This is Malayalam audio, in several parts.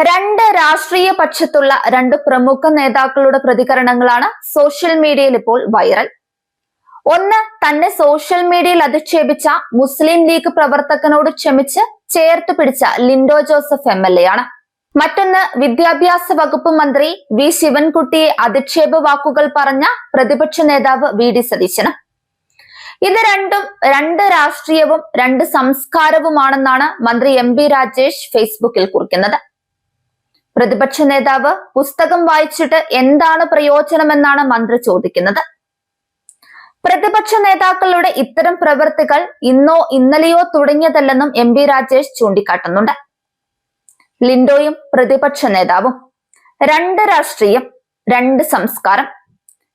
രണ്ട് രാഷ്ട്രീയ പക്ഷത്തുള്ള രണ്ട് പ്രമുഖ നേതാക്കളുടെ പ്രതികരണങ്ങളാണ് സോഷ്യൽ മീഡിയയിൽ ഇപ്പോൾ വൈറൽ. ഒന്ന്, തന്നെ സോഷ്യൽ മീഡിയയിൽ അധിക്ഷേപിച്ച മുസ്ലിം ലീഗ് പ്രവർത്തകനോട് ക്ഷമിച്ച് ചേർത്ത് പിടിച്ച ലിൻഡോ ജോസഫ് MLA ആണ്. മറ്റൊന്ന്, വിദ്യാഭ്യാസ വകുപ്പ് മന്ത്രി വി ശിവൻകുട്ടിയെ അധിക്ഷേപ വാക്കുകൾ പറഞ്ഞ പ്രതിപക്ഷ നേതാവ് VD സതീശന്. ഇത് രണ്ടും രണ്ട് രാഷ്ട്രീയവും രണ്ട് സംസ്കാരവുമാണെന്നാണ് മന്ത്രി MB രാജേഷ് ഫേസ്ബുക്കിൽ കുറിക്കുന്നത്. പ്രതിപക്ഷ നേതാവ് പുസ്തകം വായിച്ചിട്ട് എന്താണ് പ്രയോജനമെന്നാണ് മന്ത്രി ചോദിക്കുന്നത്. പ്രതിപക്ഷ നേതാക്കളുടെ ഇത്തരം പ്രവൃത്തികൾ ഇന്നോ ഇന്നലെയോ തുടങ്ങിയതല്ലെന്നും MB രാജേഷ് ചൂണ്ടിക്കാട്ടുന്നുണ്ട്. ലിൻഡോയും പ്രതിപക്ഷ നേതാവും രണ്ട് രാഷ്ട്രീയം, രണ്ട് സംസ്കാരം.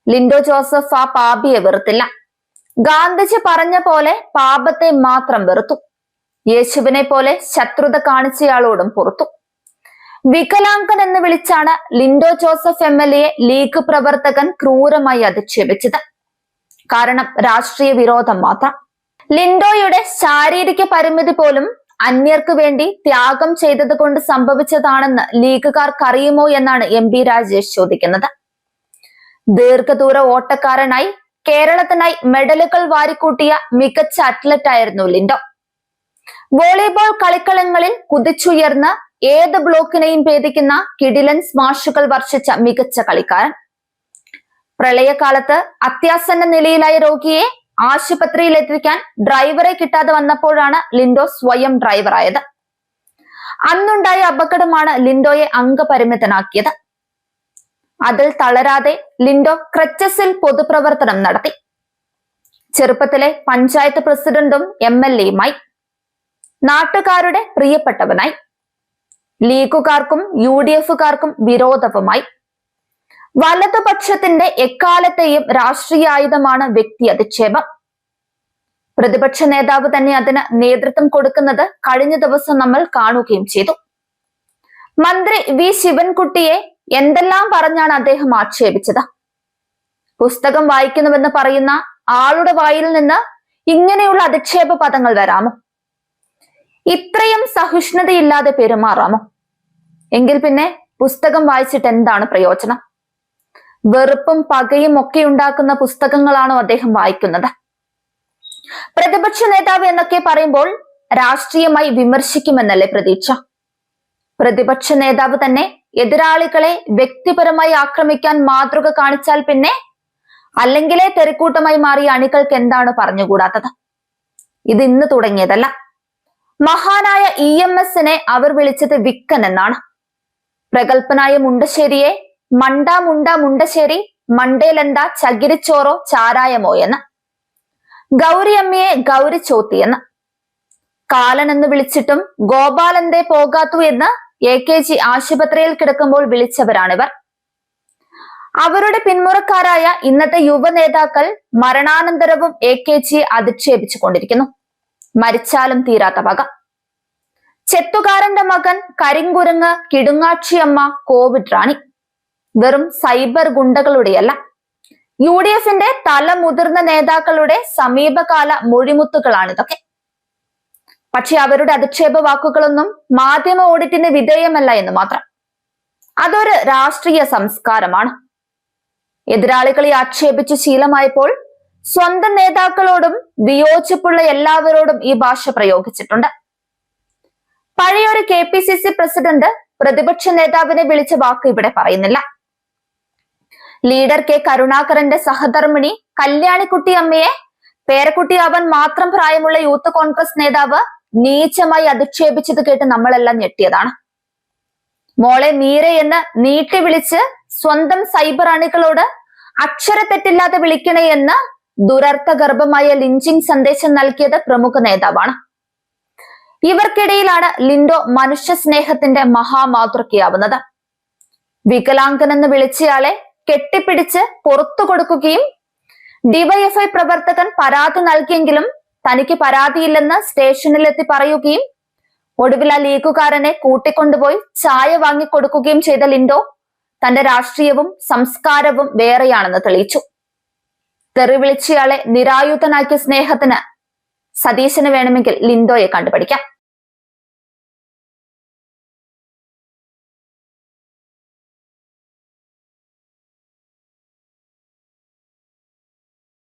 ലിൻഡോ ജോസഫ് ആ പാപിയെ വെറുത്തില്ല. ഗാന്ധിജി പറഞ്ഞ പോലെ പാപത്തെ മാത്രം വെറുത്തു. യേശുവിനെ പോലെ ശത്രുത കാണിച്ചയാളോടും പുറത്തു. വികലാംഗൻ എന്ന് വിളിച്ചാണ് ലിൻഡോ ജോസഫ് MLA ലീഗ് പ്രവർത്തകൻ ക്രൂരമായി അധിക്ഷേപിച്ചത്. കാരണം രാഷ്ട്രീയ വിരോധം മാത്രം. ലിൻഡോയുടെ ശാരീരിക പരിമിതി പോലും അന്യർക്ക് വേണ്ടി ത്യാഗം ചെയ്തത് കൊണ്ട് സംഭവിച്ചതാണെന്ന് ലീഗുകാർക്കറിയുമോ എന്നാണ് MB രാജേഷ് ചോദിക്കുന്നത്. ദീർഘദൂര ഓട്ടക്കാരനായി കേരളത്തിനായി മെഡലുകൾ വാരിക്കൂട്ടിയ മികച്ച അത്ലറ്റ് ആയിരുന്നു ലിൻഡോ. വോളിബോൾ കളിക്കളങ്ങളിൽ കുതിച്ചുയർന്ന് ഏത് ബ്ലോക്കിനെയും ഭേദിക്കുന്ന കിടിലൻ സ്മാഷുകൾ വർഷിച്ച മികച്ച കളിക്കാരൻ. പ്രളയകാലത്ത് അത്യാസന്ന നിലയിലായ രോഗിയെ ആശുപത്രിയിൽ എത്തിക്കാൻ ഡ്രൈവറെ കിട്ടാതെ വന്നപ്പോഴാണ് ലിൻഡോ സ്വയം ഡ്രൈവറായത്. അന്നുണ്ടായ അപകടമാണ് ലിൻഡോയെ അംഗപരിമിതനാക്കിയത്. അതിൽ തളരാതെ ലിൻഡോ ക്രച്ചസിൽ പൊതുപ്രവർത്തനം നടത്തി. ചെറുപ്പത്തിലെ പഞ്ചായത്ത് പ്രസിഡന്റും MLAയുമായി. നാട്ടുകാരുടെ പ്രിയപ്പെട്ടവനായി. ലീഗുകാർക്കും UDFകാർക്കും വിരോധവുമായി. വലതുപക്ഷത്തിന്റെ എക്കാലത്തെയും രാഷ്ട്രീയ ആയുധമാണ് വ്യക്തി അധിക്ഷേപം. പ്രതിപക്ഷ നേതാവ് തന്നെ അതിന് നേതൃത്വം കൊടുക്കുന്നത് കഴിഞ്ഞ ദിവസം നമ്മൾ കാണുകയും ചെയ്തു. മന്ത്രി വി ശിവൻകുട്ടിയെ എന്തെല്ലാം പറഞ്ഞാണ് അദ്ദേഹം ആക്ഷേപിച്ചത്. പുസ്തകം വായിക്കുന്നുവെന്ന് പറയുന്ന ആളുടെ വായിൽ നിന്ന് ഇങ്ങനെയുള്ള അധിക്ഷേപ പദങ്ങൾ വരാമോ? ഇത്രയും സഹിഷ്ണുതയില്ലാതെ പെരുമാറാമോ? എങ്കിൽ പിന്നെ പുസ്തകം വായിച്ചിട്ട് എന്താണ് പ്രയോജനം? വെറുപ്പും പകയും ഒക്കെ ഉണ്ടാക്കുന്ന പുസ്തകങ്ങളാണോ അദ്ദേഹം വായിക്കുന്നത്? പ്രതിപക്ഷ നേതാവ് എന്നൊക്കെ പറയുമ്പോൾ രാഷ്ട്രീയമായി വിമർശിക്കുമെന്നല്ലേ പ്രതീക്ഷ? പ്രതിപക്ഷ നേതാവ് തന്നെ എതിരാളികളെ വ്യക്തിപരമായി ആക്രമിക്കാൻ മാതൃക കാണിച്ചാൽ പിന്നെ അല്ലെങ്കിലേ തെറിക്കൂട്ടമായി മാറിയ അണികൾക്ക് എന്താണ് പറഞ്ഞുകൂടാത്തത്? ഇത് ഇന്ന് തുടങ്ങിയതല്ല. മഹാനായ EMSനെ അവർ വിളിച്ചത് വിക്കൻ എന്നാണ്. പ്രഗൽഭനായ മുണ്ടശ്ശേരിയെ മുണ്ടശ്ശേരി മണ്ടേലെന്താ ചകിരിച്ചോറോ ചാരായമോ എന്ന്, ഗൗരിയമ്മയെ ഗൗരി ചോത്തി എന്ന്, കാലൻ എന്ന് വിളിച്ചിട്ടും ഗോപാലന്തേ പോകാത്തു എന്ന് AKG ആശുപത്രിയിൽ കിടക്കുമ്പോൾ വിളിച്ചവരാണിവർ. അവരുടെ പിന്മുറക്കാരായ ഇന്നത്തെ യുവ നേതാക്കൾ മരണാനന്തരവും AKGയെ അധിക്ഷേപിച്ചു കൊണ്ടിരിക്കുന്നു. മരിച്ചാലും തീരാത്ത പക. ചെത്തുകാരന്റെ മകൻ കരിങ്കുരങ്ങ് കിടുങ്ങാക്ഷിയമ്മ കോവിഡ് റാണി വെറും സൈബർ ഗുണ്ടകളുടെയല്ല, UDFന്റെ തല മുതിർന്ന നേതാക്കളുടെ സമീപകാല മൊഴിമുത്തുകളാണിതൊക്കെ. പക്ഷെ അവരുടെ അധിക്ഷേപ വാക്കുകളൊന്നും മാധ്യമ ഓഡിറ്റിന് വിധേയമല്ല എന്ന് മാത്രം. അതൊരു രാഷ്ട്രീയ സംസ്കാരമാണ്. എതിരാളികളെ ആക്ഷേപിച്ച് ശീലമായപ്പോൾ സ്വന്തം നേതാക്കളോടും വിയോജിപ്പുള്ള എല്ലാവരോടും ഈ ഭാഷ പ്രയോഗിച്ചിട്ടുണ്ട്. പഴയൊരു KPCC പ്രസിഡന്റ് പ്രതിപക്ഷ നേതാവിനെ വിളിച്ച വാക്ക് ഇവിടെ പറയുന്നില്ല. ലീഡർ K കരുണാകരന്റെ സഹധർമ്മിണി കല്യാണിക്കുട്ടി അമ്മയെ പേരക്കുട്ടിയാവാൻ മാത്രം പ്രായമുള്ള യൂത്ത് കോൺഗ്രസ് നേതാവ് നീചമായി അധിക്ഷേപിച്ചത് കേട്ട് നമ്മളെല്ലാം ഞെട്ടിയതാണ്. മോളെ മീരെ എന്ന് നീട്ടി വിളിച്ച് സ്വന്തം സൈബർ അണികളോട് അക്ഷരത്തെറ്റില്ലാതെ വിളിക്കണേ എന്ന് ദുരർത്ഥഗർഭമായ ലിഞ്ചിങ് സന്ദേശം നൽകിയത് പ്രമുഖ നേതാവാണ്. ഇവർക്കിടയിലാണ് ലിൻഡോ മനുഷ്യ സ്നേഹത്തിന്റെ മഹാമാതൃകയാവുന്നത്. വികലാംഗൻ എന്ന് വിളിച്ചയാളെ കെട്ടിപ്പിടിച്ച് പുറത്തു കൊടുക്കുകയും DYFI പ്രവർത്തകൻ പരാതി നൽകിയെങ്കിലും തനിക്ക് പരാതിയില്ലെന്ന് സ്റ്റേഷനിലെത്തി പറയുകയും ഒടുവിൽ ആ ലീഗുകാരനെ കൂട്ടിക്കൊണ്ടുപോയി ചായ വാങ്ങിക്കൊടുക്കുകയും ചെയ്ത ലിൻഡോ തന്റെ രാഷ്ട്രീയവും സംസ്കാരവും വേറെയാണെന്ന് തെളിയിച്ചു. തെറി വിളിച്ചയാളെ നിരായുധനാക്കിയ സ്നേഹത്തിന് സതീശന് വേണമെങ്കിൽ ലിൻഡോയെ കണ്ടുപിടിക്കാം.